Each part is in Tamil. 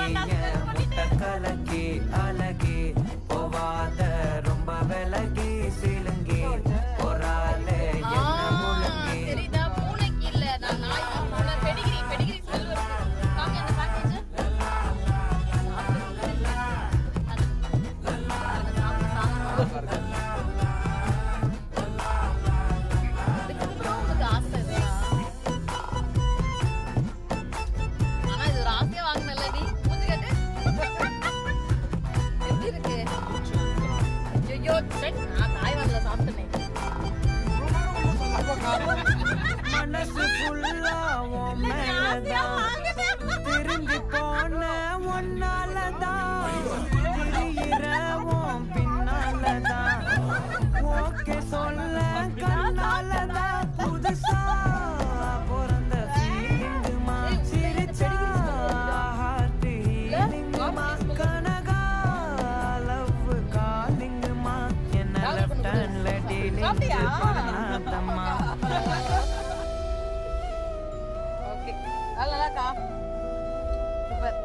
முட்டை கலக்கி அழகி போவாத ரொம்ப விலகி சிலுங்கி ஒரு ஆளு என்ன முழுங்கி. சரிதா பூனைக்கு இல்ல நான் நாய் பெடிகிரி பெடிகிரி செல்வர் காமி அந்த பேக்கேஜ் மனசு ஃபுல்லா உன் மேலதான் திரும்பி போன ஒன்னாலதான் திரியிற உன் பின்னாலதான் ஓகே சொல்ல கண்ணாலதான் புதுசா பிறந்த ஃபீலிங்குமா சிரிச்சா ஹார்ட் ஹீலிங்குமா கனகா லவ் காலிங்குமா என்ன லெஃப்ட் ஹேண்ட்ல டீலிங் பண்ணாதம்மா.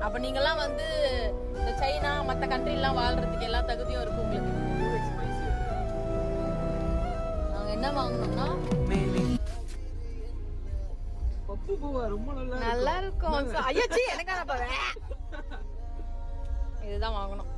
அப்ப நீங்கெல்லாம் வந்து இந்த சைனா மத்த கண்ட்ரி எல்லாம் வாழ்றதுக்கு எல்லா தகுதியும் இருக்கு உங்களுக்கு. நாங்க என்ன வாங்கணும்னா நல்லா இருக்கும். ஐயாச்சி எனக்கான இதுதான் வாங்கணும்.